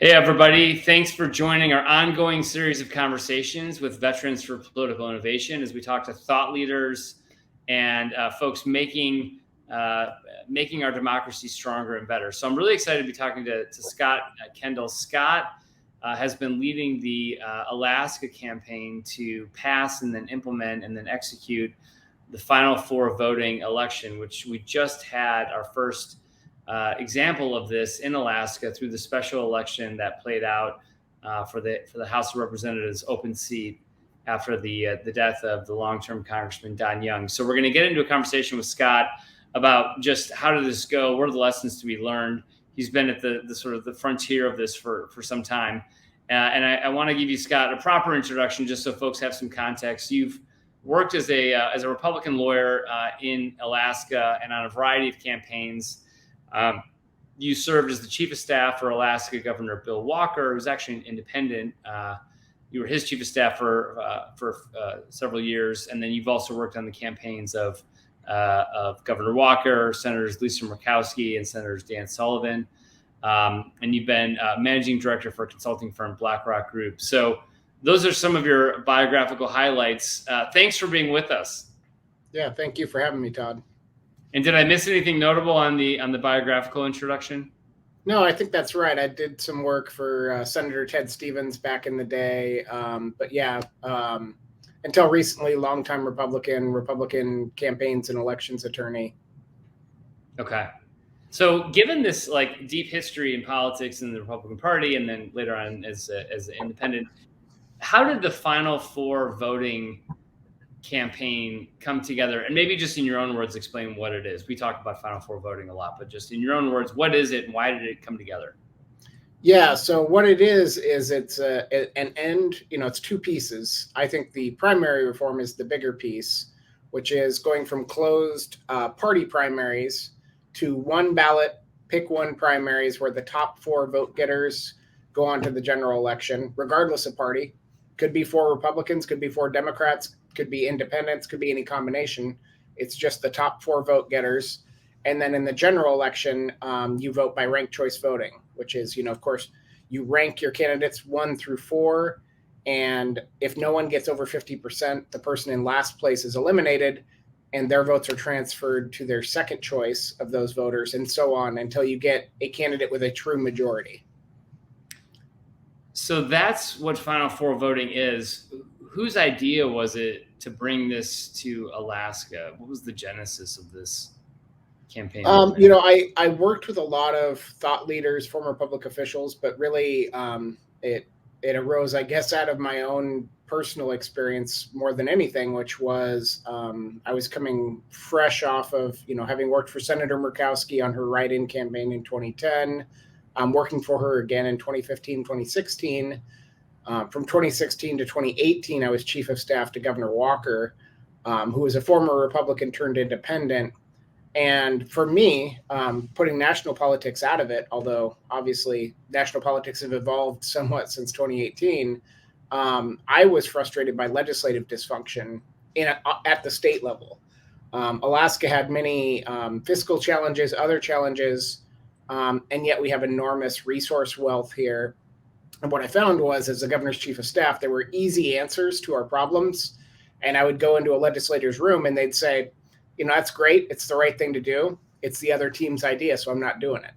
Hey, everybody. Thanks for joining our ongoing series of conversations with Veterans for Political Innovation as we talk to thought leaders and folks making our democracy stronger and better. So I'm really excited to be talking to Scott Kendall. Scott has been leading the Alaska campaign to pass and then implement and then execute the Final Four voting election, which we just had our first example of this in Alaska through the special election that played out for the House of Representatives open seat after the death of the long-term Congressman Don Young. So we're going to get into a conversation with Scott about just how did this go, what are the lessons to be learned. He's been at the sort of the frontier of this for some time. And I want to give you, Scott, a proper introduction just so folks have some context. You've worked as a Republican lawyer in Alaska and on a variety of campaigns. You served as the chief of staff for Alaska Governor Bill Walker, who's actually an independent. You were his chief of staff for several years, and then you've also worked on the campaigns of Governor Walker, Senators Lisa Murkowski, and Senators Dan Sullivan. And you've been managing director for a consulting firm, BlackRock Group. So those are some of your biographical highlights. Thanks for being with us. Yeah, thank you for having me, Todd. And did I miss anything notable on the biographical introduction? No, I think that's right. I did some work for Senator Ted Stevens back in the day. But yeah, until recently, longtime Republican campaigns and elections attorney. Okay. So given this like deep history in politics in the Republican Party and then later on as an independent, how did the Final Four voting campaign come together? And maybe just in your own words, explain what it is. We talk about Final Four voting a lot, but just in your own words, what is it and why did it come together? Yeah, so what it is it's an end, it's two pieces. I think the primary reform is the bigger piece, which is going from closed party primaries to one ballot, pick one primaries where the top four vote getters go on to the general election, regardless of party. Could be for Republicans, could be for Democrats, could be independents, could be any combination. It's just the top four vote getters. And then in the general election, you vote by ranked choice voting, which is, of course, you rank your candidates 1 through 4. And if no one gets over 50%, the person in last place is eliminated and their votes are transferred to their second choice of those voters and so on until you get a candidate with a true majority. So that's what Final Four voting is. Whose idea was it to bring this to Alaska? What was the genesis of this campaign? I worked with a lot of thought leaders, former public officials, but really it arose, I guess, out of my own personal experience more than anything, which was I was coming fresh off of, having worked for Senator Murkowski on her write-in campaign in 2010, working for her again in 2015, 2016. From 2016 to 2018, I was chief of staff to Governor Walker, who was a former Republican turned independent. And for me, putting national politics out of it, although obviously national politics have evolved somewhat since 2018, I was frustrated by legislative dysfunction at the state level. Alaska had many fiscal challenges, other challenges, and yet we have enormous resource wealth here. And what I found was, as the governor's chief of staff, there were easy answers to our problems. And I would go into a legislator's room and they'd say, that's great. It's the right thing to do. It's the other team's idea, so I'm not doing it.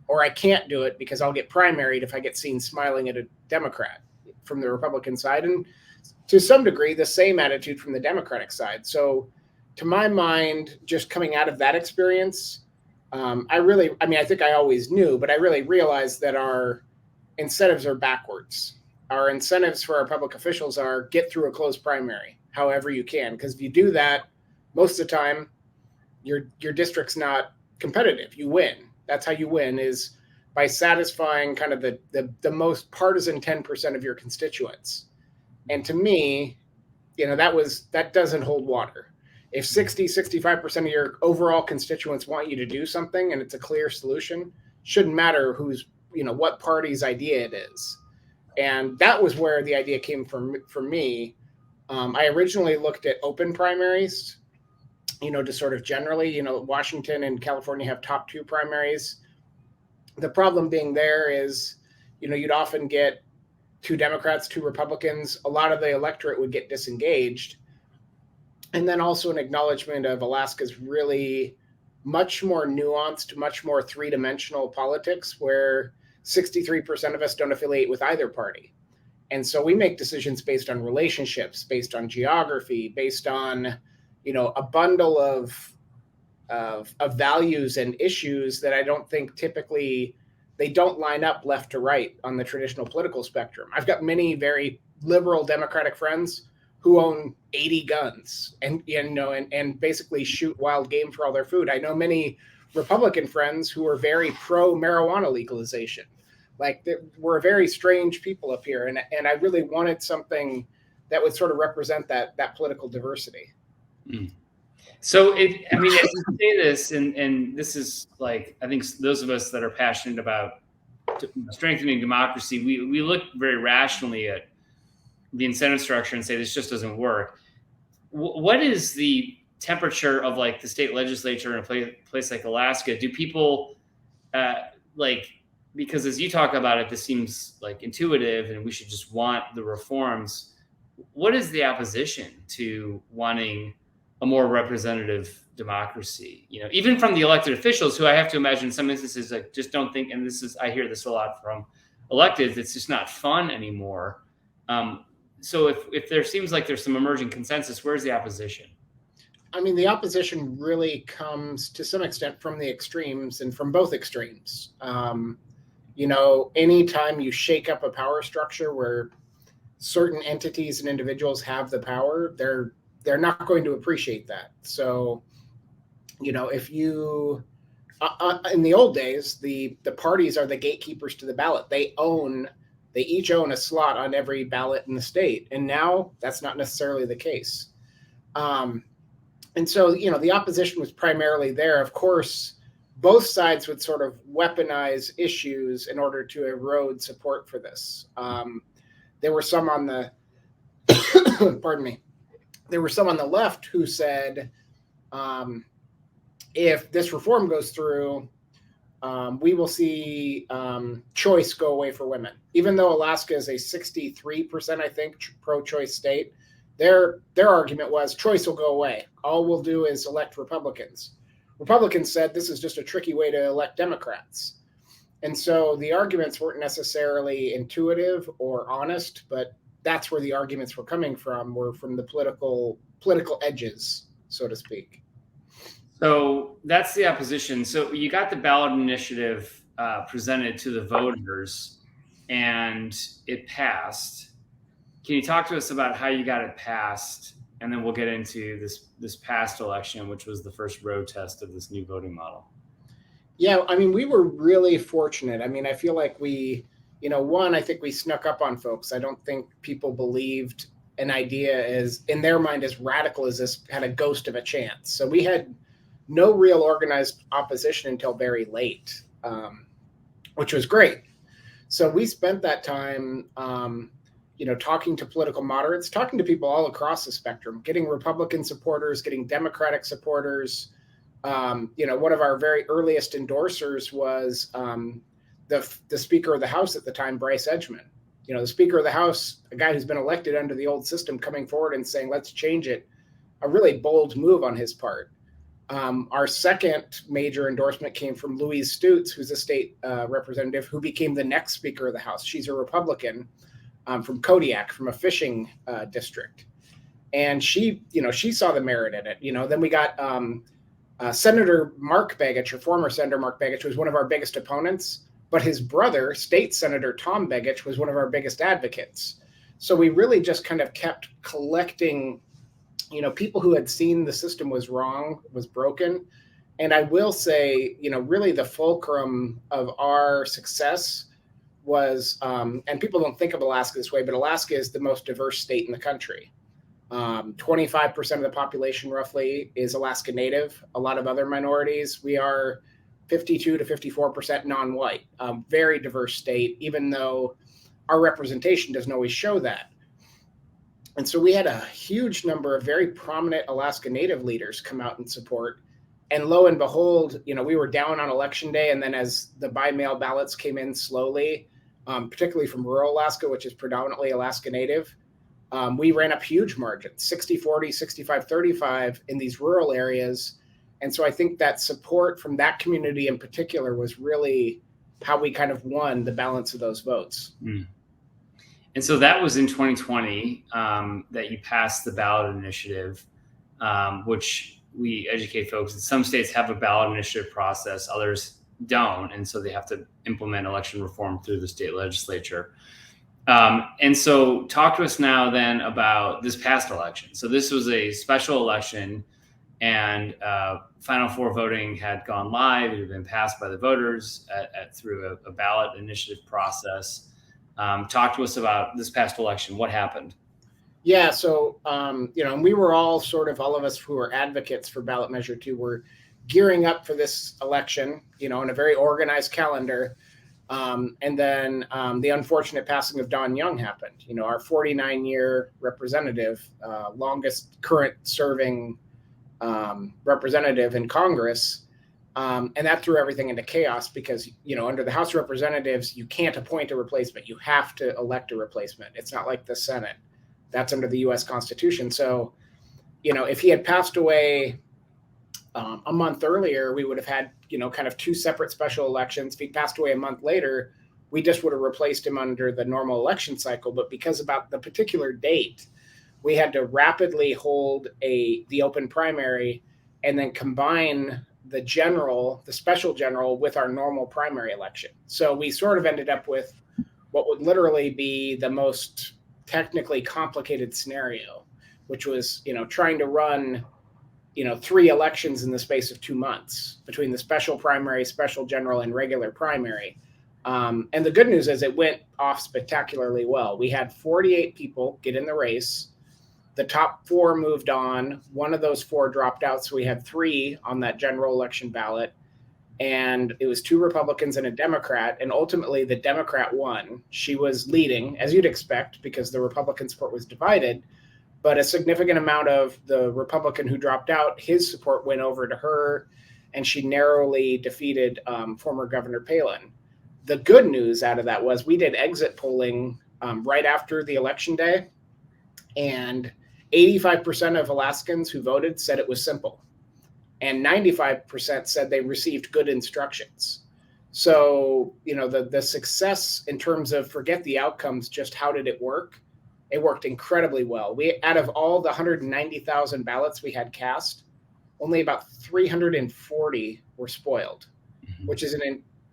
Or I can't do it because I'll get primaried if I get seen smiling at a Democrat from the Republican side. And to some degree, the same attitude from the Democratic side. So to my mind, just coming out of that experience, I think I always knew, but I really realized that our incentives are backwards. Our incentives for our public officials are get through a closed primary, however you can. Because if you do that, most of the time, your district's not competitive. You win. That's how you win, is by satisfying kind of the most partisan 10% of your constituents. And to me, that doesn't hold water. If 65% of your overall constituents want you to do something and it's a clear solution, shouldn't matter what party's idea it is. And that was where the idea came from for me. I originally looked at open primaries, to sort of generally, Washington and California have top 2 primaries. The problem being there is you'd often get 2 Democrats, 2 Republicans. A lot of the electorate would get disengaged. And then also an acknowledgement of Alaska's really much more nuanced, much more three-dimensional politics, where 63% of us don't affiliate with either party. And so we make decisions based on relationships, based on geography, based on, a bundle of values and issues that I don't think typically they don't line up left to right on the traditional political spectrum. I've got many very liberal Democratic friends who own 80 guns and basically shoot wild game for all their food. I know many Republican friends who are very pro marijuana legalization. Like, we're a very strange people up here, and I really wanted something that would sort of represent that political diversity. Mm. So, as you say this, and this is like, I think those of us that are passionate about strengthening democracy, we look very rationally at the incentive structure and say this just doesn't work. What is the temperature of like the state legislature in a place like Alaska? Do people because as you talk about it, this seems like intuitive and we should just want the reforms. What is the opposition to wanting a more representative democracy? Even from the elected officials, who I have to imagine in some instances like just don't think, and I hear this a lot from electeds, it's just not fun anymore. So if there seems like there's some emerging consensus, where's the opposition? The opposition really comes to some extent from the extremes and from both extremes. Anytime you shake up a power structure where certain entities and individuals have the power, they're not going to appreciate that. So, if you in the old days, the parties are the gatekeepers to the ballot. They each own a slot on every ballot in the state. And now that's not necessarily the case. And so, the opposition was primarily there. Of course, both sides would sort of weaponize issues in order to erode support for this. There were some on the, pardon me, there were some on the left who said, if this reform goes through, we will see choice go away for women. Even though Alaska is a 63%, I think, pro-choice state, their argument was choice will go away. All we'll do is elect Republicans. Republicans said this is just a tricky way to elect Democrats. And so the arguments weren't necessarily intuitive or honest, but that's where the arguments were coming from, were from the political edges, so to speak. So that's the opposition. So you got the ballot initiative presented to the voters, and it passed. Can you talk to us about how you got it passed? And then we'll get into this past election, which was the first road test of this new voting model. Yeah, we were really fortunate. I feel like I think we snuck up on folks. I don't think people believed an idea in their mind as radical as this had a ghost of a chance. So we had no real organized opposition until very late, which was great. So we spent that time, talking to political moderates, talking to people all across the spectrum, getting Republican supporters, getting Democratic supporters. One of our very earliest endorsers was the Speaker of the House at the time, Bryce Edgman. The Speaker of the House, a guy who's been elected under the old system, coming forward and saying, let's change it. A really bold move on his part. Our second major endorsement came from Louise Stutz, who's a state representative who became the next Speaker of the House. She's a Republican from Kodiak, from a fishing district. And she saw the merit in it. Then we got Senator Mark Begich, or former Senator Mark Begich, was one of our biggest opponents, but his brother, State Senator Tom Begich, was one of our biggest advocates. So we really just kind of kept collecting people who had seen the system was wrong, was broken. And I will say, really the fulcrum of our success was, and people don't think of Alaska this way, but Alaska is the most diverse state in the country. 25% of the population roughly is Alaska Native. A lot of other minorities. We are 52 to 54% non-white. Very diverse state, even though our representation doesn't always show that. And so we had a huge number of very prominent Alaska Native leaders come out and support. And lo and behold, we were down on election day. And then as the by-mail ballots came in slowly, particularly from rural Alaska, which is predominantly Alaska Native. We ran up huge margins, 60-40, 65-35 in these rural areas. And so I think that support from that community in particular was really how we kind of won the balance of those votes. Mm. And so that was in 2020 that you passed the ballot initiative, which we educate folks that some states have a ballot initiative process, others don't. And so they have to implement election reform through the state legislature. And so talk to us now then about this past election. So this was a special election, and Final Four voting had gone live. It had been passed by the voters through a ballot initiative process. Talk to us about this past election. What happened? Yeah, so, and we were all of us who were advocates for ballot measure 2 were gearing up for this election, in a very organized calendar. And then the unfortunate passing of Don Young happened, our 49-year representative, longest current serving representative in Congress. And that threw everything into chaos because, under the House of Representatives, you can't appoint a replacement. You have to elect a replacement. It's not like the Senate. That's under the U.S. Constitution. So, if he had passed away a month earlier, we would have had, kind of 2 separate special elections. If he passed away a month later, we just would have replaced him under the normal election cycle. But because about the particular date, we had to rapidly hold the open primary and then combine the special general with our normal primary election. So we sort of ended up with what would literally be the most technically complicated scenario, which was, trying to run 3 elections in the space of 2 months between the special primary, special general, and regular primary. And the good news is it went off spectacularly well. We had 48 people get in the race. The top 4 moved on. One of those 4 dropped out, so we had 3 on that general election ballot. And it was 2 Republicans and a Democrat, and ultimately the Democrat won. She was leading, as you'd expect, because the Republican support was divided. But a significant amount of the Republican who dropped out, his support went over to her, and she narrowly defeated former Governor Palin. The good news out of that was we did exit polling right after the election day, and 85% of Alaskans who voted said it was simple, and 95% said they received good instructions. So, the success in terms of forget the outcomes, just how did it work? It worked incredibly well. We, out of all the 190,000 ballots we had cast, only about 340 were spoiled, which is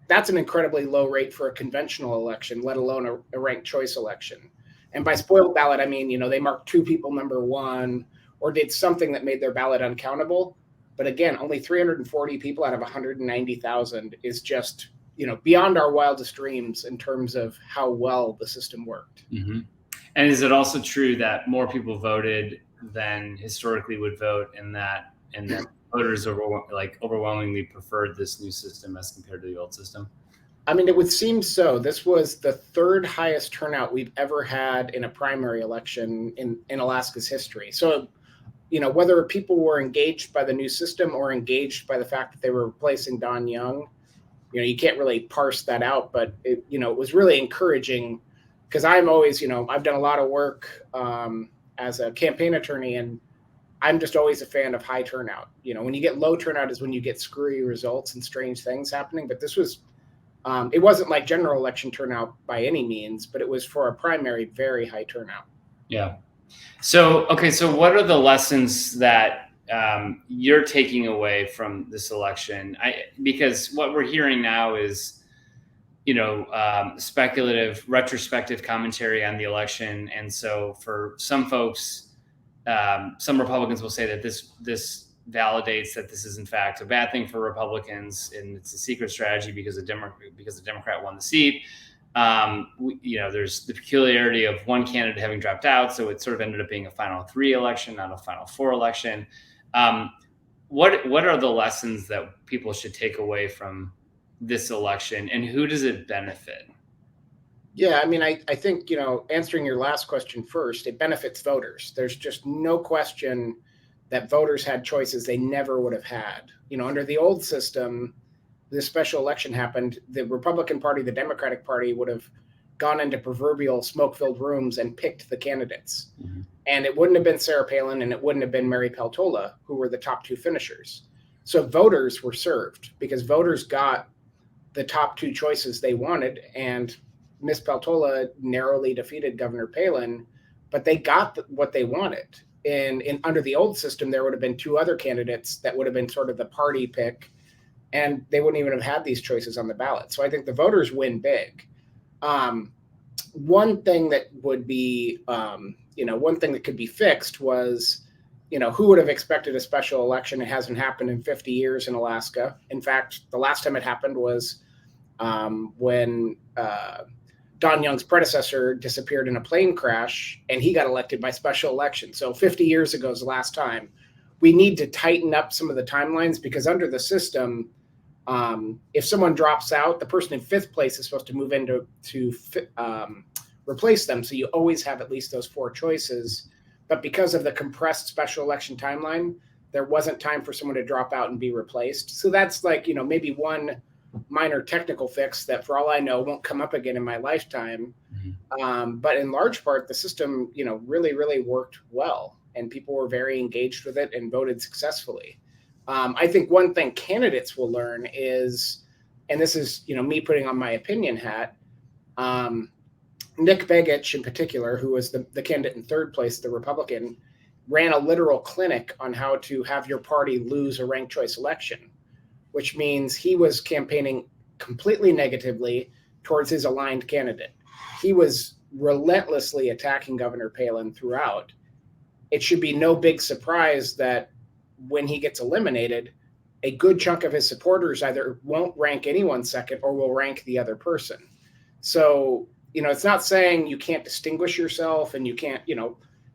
that's an incredibly low rate for a conventional election, let alone a ranked choice election. And by spoiled ballot, I mean, they marked 2 people number 1 or did something that made their ballot uncountable. But again, only 340 people out of 190,000 is just, beyond our wildest dreams in terms of how well the system worked. Mm-hmm. And is it also true that more people voted than historically would vote, and that voters overwhelmingly preferred this new system as compared to the old system? I mean, it would seem so. This was the 3rd highest turnout we've ever had in a primary election in Alaska's history. So, whether people were engaged by the new system or engaged by the fact that they were replacing Don Young, you can't really parse that out. But it was really encouraging. Because I'm always, I've done a lot of work as a campaign attorney, and I'm just always a fan of high turnout. When you get low turnout is when you get screwy results and strange things happening. But this was, it wasn't like general election turnout by any means, but it was for a primary very high turnout. Yeah. So, okay. So what are the lessons that you're taking away from this election? Because what we're hearing now is, speculative, retrospective commentary on the election. And so for some folks, some Republicans will say that this validates that this is in fact a bad thing for Republicans, and it's a secret strategy because the Democrat won the seat. There's the peculiarity of one candidate having dropped out, so it sort of ended up being a Final 3 election, not a Final 4 election. What are the lessons that people should take away from this election, and who does it benefit? Yeah, I mean, I think, answering your last question first, it benefits voters. There's just no question that voters had choices they never would have had. Under the old system, this special election happened, the Republican Party, the Democratic Party would have gone into proverbial smoke-filled rooms and picked the candidates. Mm-hmm. And it wouldn't have been Sarah Palin and it wouldn't have been Mary Peltola, who were the top two finishers. So voters were served because voters got the top two choices they wanted. And Miss Peltola narrowly defeated Governor Palin, but they got what they wanted. And under the old system, there would have been two other candidates that would have been sort of the party pick, and they wouldn't even have had these choices on the ballot. So I think the voters win big. One thing that would be, one thing that could be fixed was, who would have expected a special election? It hasn't happened in 50 years in Alaska. In fact, the last time it happened was when Don Young's predecessor disappeared in a plane crash, and he got elected by special election. So 50 years ago is the last time. We need to tighten up some of the timelines because under the system, if someone drops out, the person in fifth place is supposed to move in to replace them. So you always have at least those four choices. But because of the compressed special election timeline, there wasn't time for someone to drop out and be replaced. So that's like, maybe one minor technical fix that for all I know won't come up again in my lifetime. Mm-hmm. But in large part, the system, really, really worked well, and people were very engaged with it and voted successfully. I think one thing candidates will learn is, and this is, me putting on my opinion hat, Nick Begich in particular, who was the candidate in third place, the Republican, ran a literal clinic on how to have your party lose a ranked choice election, which means he was campaigning completely negatively towards his aligned candidate. He was relentlessly attacking Governor Palin throughout. It should be no big surprise that when he gets eliminated, a good chunk of his supporters either won't rank anyone second or will rank the other person. So, it's not saying you can't distinguish yourself and you can't,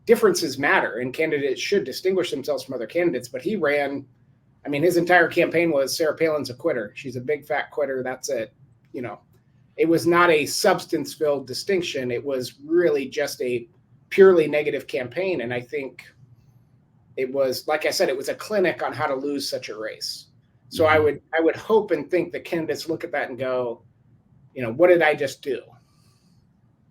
differences matter and candidates should distinguish themselves from other candidates. But he ran, his entire campaign was Sarah Palin's a quitter. She's a big fat quitter. That's it. It was not a substance-filled distinction. It was really just a purely negative campaign. And I think it was, like I said, it was a clinic on how to lose such a race. So mm-hmm. I would hope and think that candidates look at that and go, what did I just do?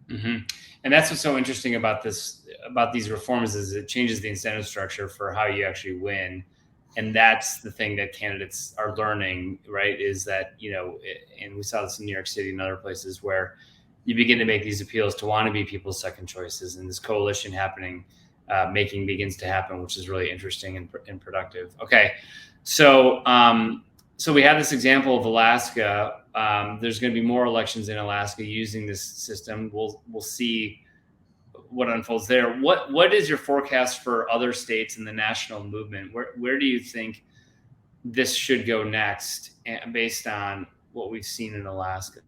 Mm-hmm. And that's what's so interesting about these reforms is it changes the incentive structure for how you actually win. And that's the thing that candidates are learning, right? Is that, and we saw this in New York City and other places where you begin to make these appeals to want to be people's second choices, and this coalition making begins to happen, which is really interesting and productive. Okay. So we have this example of Alaska. There's going to be more elections in Alaska using this system. We'll see what unfolds there. What is your forecast for other states in the national movement? Where do you think this should go next based on what we've seen in Alaska?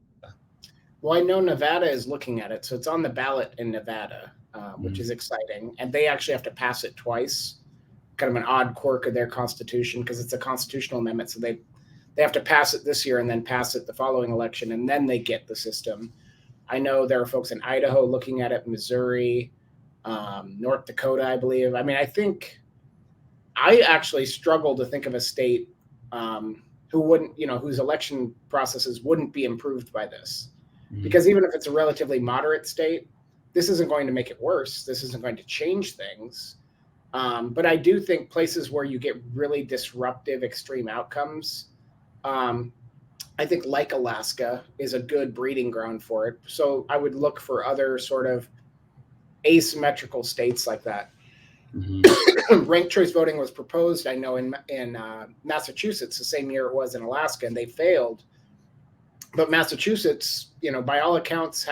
Well, I know Nevada is looking at it. So it's on the ballot in Nevada, which is exciting. And they actually have to pass it twice, kind of an odd quirk of their constitution because it's a constitutional amendment. So they have to pass it this year and then pass it the following election, and then they get the system. I know there are folks in Idaho looking at it, Missouri, North Dakota, I believe. I think I actually struggle to think of a state who wouldn't, whose election processes wouldn't be improved by this. Mm-hmm. Because even if it's a relatively moderate state, this isn't going to make it worse. This isn't going to change things. But I do think places where you get really disruptive, extreme outcomes, I think like Alaska is a good breeding ground for it. So I would look for other sort of asymmetrical states like that. Mm-hmm. Ranked choice voting was proposed, I know, in Massachusetts the same year it was in Alaska, and they failed. But Massachusetts, by all accounts,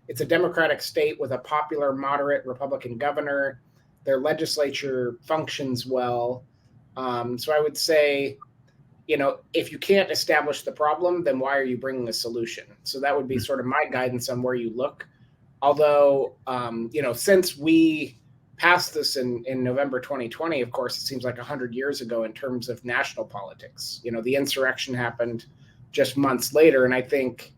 it's a Democratic state with a popular, moderate Republican governor. Their legislature functions well. So I would say, if you can't establish the problem, then why are you bringing a solution? So that would be sort of my guidance on where you look. Although, since we passed this in November 2020, of course, it seems like 100 years ago in terms of national politics. The insurrection happened just months later. And I think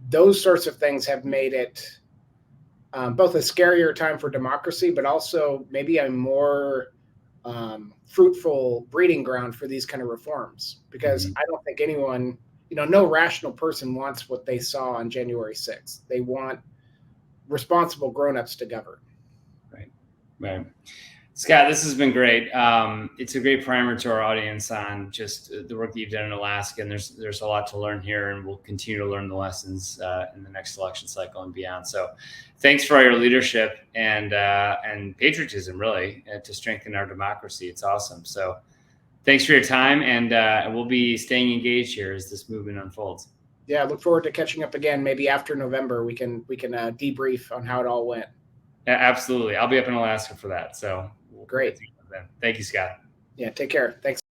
those sorts of things have made it both a scarier time for democracy, but also maybe a more fruitful breeding ground for these kind of reforms, because I don't think anyone no rational person wants what they saw on January 6th. They want responsible grown-ups to govern. Right. Scott, this has been great. It's a great primer to our audience on just the work that you've done in Alaska, and there's a lot to learn here, and we'll continue to learn the lessons in the next election cycle and beyond. So, thanks for all your leadership and patriotism, really, to strengthen our democracy. It's awesome. So, thanks for your time, and we'll be staying engaged here as this movement unfolds. Yeah, look forward to catching up again. Maybe after November, we can debrief on how it all went. Absolutely, I'll be up in Alaska for that. So. Great. Thank you, Scott. Yeah, take care. Thanks.